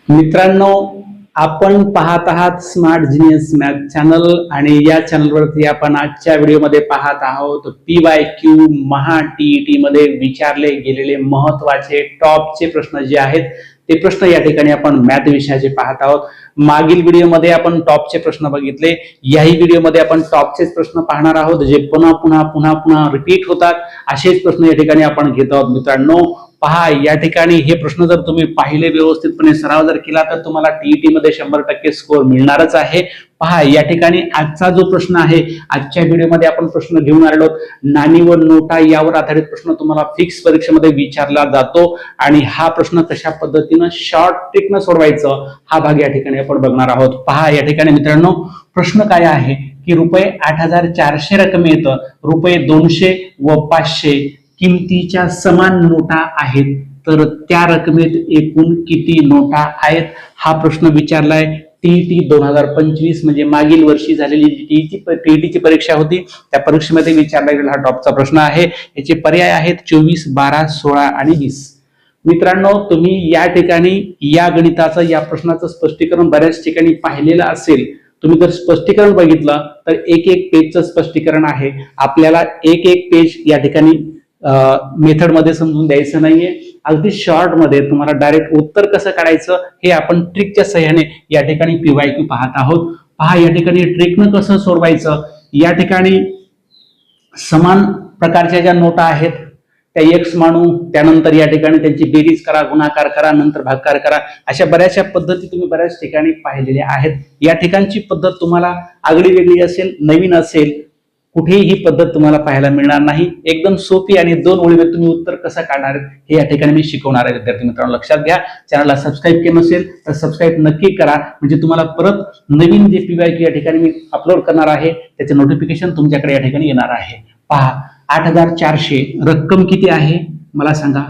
मित्रांनो, आपण पाहत आहात स्मार्ट जीनियस मॅथ चॅनल आणि या चॅनलवरती आपण आजच्या व्हिडिओमध्ये पाहत आहोत PYQ महा TET मध्ये विचारले गेलेले महत्त्वाचे टॉपचे प्रश्न जे आहेत ते प्रश्न या ठिकाणी आपण मॅथ विषयाचे पाहत आहोत। मागील व्हिडिओमध्ये आपण टॉपचे प्रश्न बघितले, याही व्हिडिओमध्ये आपण टॉपचेच प्रश्न पाहणार आहोत जे पुन्हा पुन्हा रिपीट होतात असेच प्रश्न या ठिकाणी आपण घेत आहोत। मित्रांनो पहा, या ठिकाणी हे प्रश्न जर तुम्ही पाहिले व्यवस्थितपणे सराव जर केला तर तुम्हाला TET मध्ये 100% स्कोर मिळणारच आहे। पहा, या ठिकाणी आजचा जो प्रश्न आहे, आजच्या व्हिडिओमध्ये आपण प्रश्न घेऊन आलो नाणी व नोटा यावर आधारित प्रश्न तुम्हाला फिक्स परीक्षेमध्ये विचारला जातो आणि हा प्रश्न कशा पद्धतीने शॉर्ट ट्रिकने सोडवायचं हा भाग या ठिकाणी आपण बघणार आहोत। पहा, या ठिकाणी मित्रांनो प्रश्न काय आहे की रुपये 8400 रकमेत रुपये 200 व 500 किमतीच्या समान नोटा आहेत, तर त्या रकमेत एकूण किती नोटा आहेत हा प्रश्न विचारलाय। TET 2025 म्हणजे मागील वर्षी झालेली जी TET परीक्षा होती त्या परीक्षेमध्ये विचारला गेलेला हा टॉपचा प्रश्न आहे। याचे पर्याय आहेत 24, 12, 16 आणि 20। मित्रांनो, तुम्ही या ठिकाणी या गणिताचं या प्रश्नाचं स्पष्टीकरण बऱ्याच ठिकाणी पाहिलेलं असेल। तुम्ही जर स्पष्टीकरण बघितलं तर एक पेजचं स्पष्टीकरण आहे। आपल्याला एक पेज या ठिकाणी मेथड मध्ये समजून द्यायचं नाहीये, अगदी शॉर्ट मध्ये तुम्हाला डायरेक्ट उत्तर कसं काढायचं हे आपण ट्रिकच्या सहाय्याने या ठिकाणी PYQ पाहत आहोत। पहा, या ठिकाणी ट्रिकनं कसं सोडवायचं, या ठिकाणी समान प्रकारच्या ज्या नोटा आहेत त्या एक्स मानू, त्यानंतर या ठिकाणी त्यांची बेरीज करा, गुणाकार करा, नंतर भागाकार करा, अशा बऱ्याचशा पद्धती तुम्ही बऱ्याच ठिकाणी पाहिलेल्या आहेत। या ठिकाणची पद्धत तुम्हाला आगळी वेगळी असेल, नवीन असेल, कुठेही ही पद्धत तुम्हाला पाहायला मिळणार नाही। एकदम सोपी आणि 2 ओळीमध्ये तुम्ही उत्तर कसं काढणार हे या ठिकाणी मी शिकवणार आहे। विद्यार्थी मित्रांनो लक्षात घ्या, चॅनलला सबस्क्राईब केलं नसेल तर सबस्क्राईब नक्की करा, म्हणजे तुम्हाला परत नवीन जे PYQ या ठिकाणी मी अपलोड करणार आहे त्याचे नोटिफिकेशन तुमच्याकडे या ठिकाणी येणार आहे। पहा, 8400 रक्कम किती आहे मला सांगा।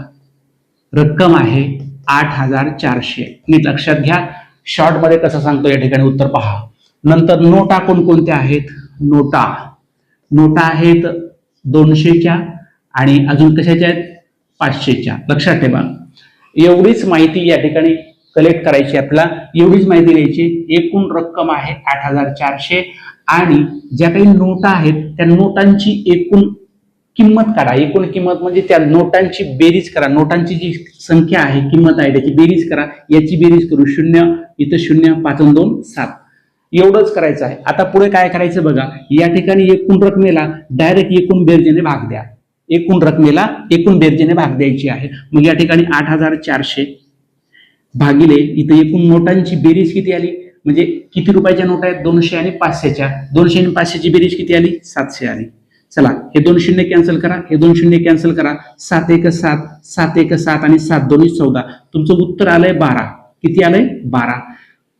रक्कम आहे 8400। नीट लक्षात घ्या, शॉर्ट मध्ये कसं सांगतो या ठिकाणी उत्तर पहा। नंतर नोटा कोणकोणत्या आहेत, नोटा आहेत 200च्या आणि अजून कशाच्या आहेत 500च्या। लक्षात ठेवा, एवढीच माहिती या ठिकाणी कलेक्ट करायची, आपल्याला एवढीच माहिती द्यायची। एकूण रक्कम आहे 8400 आणि ज्या काही नोटा आहेत त्या नोटांची एकूण किंमत काढा। एकूण किंमत म्हणजे त्या नोटांची बेरीज करा, नोटांची जी संख्या आहे, किंमत आहे त्याची बेरीज करा। याची बेरीज करू 0, इथं 0, 5 आणि 2 7, एवढंच करायचं आहे। आता पुढे काय करायचं बघा, या ठिकाणी एकूण रकमेला डायरेक्ट एकूण बेरजेने भाग द्या। एकूण रकमेला एकूण बेरजेने भाग द्यायची आहे। मग या ठिकाणी 8400 भागिले इथे एकूण नोटांची बेरीज किती आली, म्हणजे किती रुपयाच्या नोटा आहेत 200 आणि 500च्या, 200 आणि 500ची बेरीज किती आली 700 आली। चला, हे 2 शून्य कॅन्सल करा, हे 2 शून्य कॅन्सल करा, 7 1 7, 7 1 7 आणि 7 2 14। तुमचं उत्तर आलंय 12। किती आलंय 12।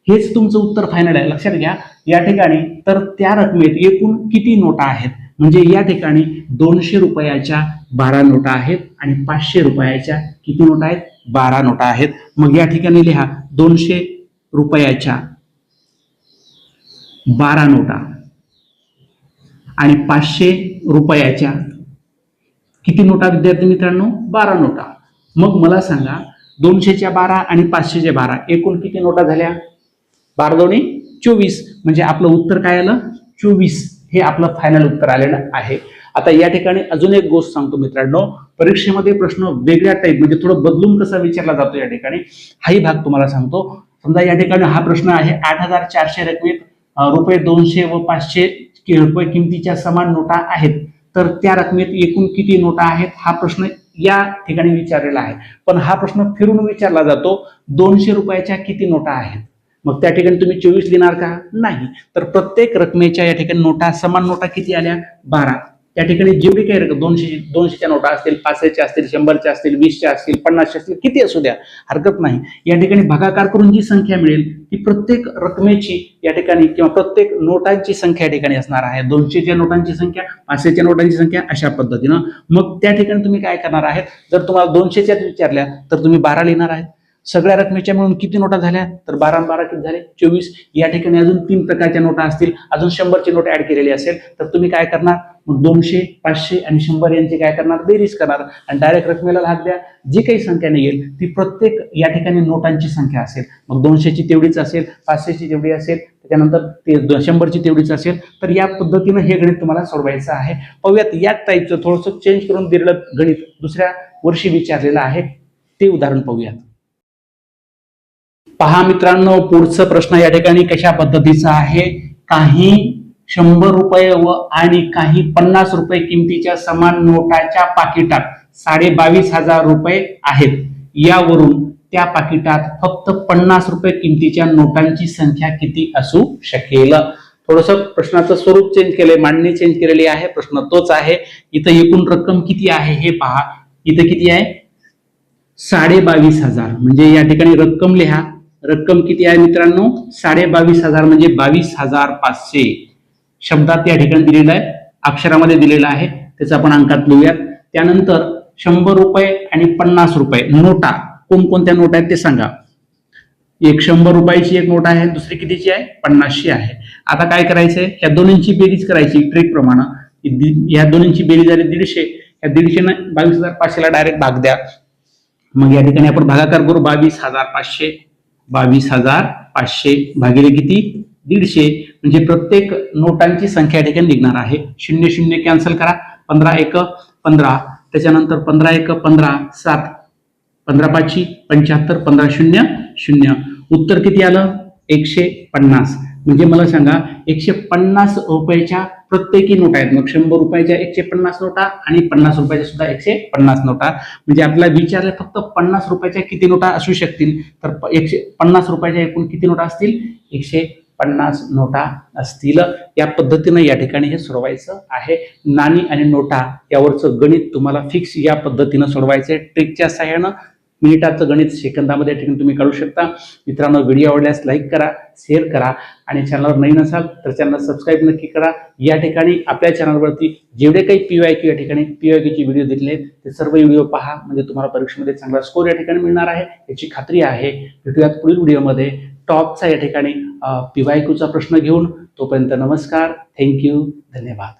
हेच तुमचं उत्तर फायनल आहे। लक्षात घ्या, या ठिकाणी तर त्या रकमेत एकूण किती नोटा आहेत, म्हणजे या ठिकाणी 200 रुपयाच्या 12 नोटा आहेत आणि 500 रुपयाच्या किती नोटा आहेत 12 नोटा आहेत। मग या ठिकाणी लिहा 200 रुपयाच्या 12 नोटा आणि 500 रुपयाच्या किती नोटा विद्यार्थी मित्रांनो 12 नोटा। मग मला सांगा 200च्या 12 आणि 500च्या 12 एकूण किती नोटा झाल्या, 12 दोन्ही 24, म्हणजे आपलं उत्तर काय आलं 24। हे आपलं फायनल उत्तर आलेलं आहे। आता या ठिकाणी अजून एक गोष्ट सांगतो मित्रांनो, परीक्षेमध्ये प्रश्न वेगळ्या टाईप म्हणजे थोडं बदलून कसा विचारला जातो या ठिकाणी हाही भाग तुम्हाला सांगतो। समजा या ठिकाणी हा प्रश्न आहे 8400 रकमेत रुपये 200 व 500 रुपये किमतीच्या समान नोटा आहेत, तर त्या रकमेत एकूण किती नोटा आहेत हा प्रश्न या ठिकाणी विचारलेला आहे। पण हा प्रश्न फिरून विचारला जातो 200 रुपयाच्या किती नोटा आहेत, मग त्या ठिकाणी तुम्ही 24 लिहिणार का, नाही, तर प्रत्येक रकमेच्या या ठिकाणी नोटा समान नोटा किती आल्या 12। त्या ठिकाणी जेवढी काही रक्कम 200च्या नोटा असतील, 500च्या असतील, 100च्या असतील, 20च्या असतील, 50च्या असतील, किती असू द्या हरकत नाही। या ठिकाणी भागाकार करून जी संख्या मिळेल ती प्रत्येक रकमेची या ठिकाणी किंवा प्रत्येक नोटांची संख्या या ठिकाणी असणार आहे। 200च्या नोटांची संख्या, 500च्या नोटांची संख्या, अशा पद्धतीनं। मग त्या ठिकाणी तुम्ही काय करणार आहेत, जर तुम्हाला 200च्याच विचारल्या तर तुम्ही 12 लिहिणार आहेत, सगळ्या रकमेच्या मिळून किती नोटा झाल्या तर 12 12 किती झाले 24. या ठिकाणी अजून 3 प्रकारच्या नोटा असतील, अजून 100ची नोट ऍड केलेली असेल तर तुम्ही काय करणार, मग 200 500 आणि 100 यांची काय करणार बेरीज करणार आणि डायरेक्ट रकमेला भाग द्या. जी काही संख्या निघेल ती प्रत्येक या ठिकाणी नोटांची संख्या असेल. मग 200ची तेवढीच असेल, 500ची तेवढी असेल, त्याच्यानंतर ते 100ची तेवढीच असेल. तर या पद्धतीनं हे गणित तुम्हाला सोडवायचं आहे. पाहूयात याच टाईपचं थोडंसं चेंज करून दिलेलं गणित दुसऱ्या वर्षी विचारलेलं आहे, ते उदाहरण पाहूयात. पहा मित्रांनो, पुढचा प्रश्न या ठिकाणी कशा पद्धतीचा आहे. काही 100 रुपये व आणि काही 50 रुपये किमतीच्या समान नोटाच्या पाकिटात 22,500 रुपये आहेत. यावरून त्या पाकिटात फक्त 50 रुपये किमतीच्या नोटांची संख्या किती असू शकेल. थोडस प्रश्नाचं स्वरूप चेंज केलंय, मांडणी चेंज केलेली आहे. प्रश्न तोच आहे. इथं एकूण रक्कम किती आहे हे पहा. इथं किती आहे 22,500. म्हणजे या ठिकाणी रक्कम लिहा. रक्कम किती आहे मित्रांनो 22,500 म्हणजे 22,500 शब्दात या ठिकाणी दिलेला आहे, अक्षरामध्ये दिलेला आहे. त्याचा आपण अंकात लिहूयात. त्यानंतर 100 रुपये आणि 50 रुपये नोटा कोणकोणत्या नोटा आहेत ते सांगा. एक 100 रुपयाची एक नोट आहे, दुसरी कितीची आहे 50ची आहे. आता काय करायचंय, या दोन्हींची बेरीज करायची ट्रिक प्रमाणे. या दोन्हींची बेरीज झाली 150. या 150 ने 22,500 डायरेक्ट भाग द्या. मग या ठिकाणी आपण भागाकार करू. 22,500 22,500 भागिले किती 150 म्हणजे प्रत्येक नोटांची संख्या या ठिकाणी निघणार आहे. 0 0 कॅन्सल करा. 15 1 15, त्याच्यानंतर 15 1 15 7, 15 5 75, 15 0 0. उत्तर किती आलं 150. म्हणजे मला सांगा 150 रुपयाच्या प्रत्येकी नोटा आहेत. मग 100 रुपयाच्या 150 नोटा आणि 50 रुपयाच्या सुद्धा 150 नोटा. म्हणजे आपल्याला विचारलं फक्त 50 रुपयाच्या किती नोटा असू शकतील तर 150 रुपयाच्या एकूण किती नोटा असतील 150 नोटा असतील. या पद्धतीने या ठिकाणी हे सोडवायचं आहे. नाणी आणि नोटा यावरचं गणित तुम्हाला फिक्स या पद्धतीनं सोडवायचं. ट्रिकच्या सहाय्यानं मिनिटाचं गणित सेकंदामध्ये ठिकाणी तुम्ही काढू शकता. मित्रांनो, व्हिडिओ आवडल्यास लाईक करा, शेअर करा आणि चॅनलवर नवीन असाल तर चॅनल सबस्क्राईब नक्की करा. या ठिकाणी आपल्या चॅनलवरती जेवढे काही PYQ या ठिकाणी PYQचे व्हिडिओ दिलेले आहेत ते सर्व व्हिडिओ पहा. म्हणजे तुम्हाला परीक्षेमध्ये चांगला स्कोर या ठिकाणी मिळणार आहे याची खात्री आहे. भेटूयात पुढील व्हिडिओमध्ये टॉपचा या ठिकाणी PYQचा प्रश्न घेऊन. तोपर्यंत नमस्कार, थँक्यू, धन्यवाद.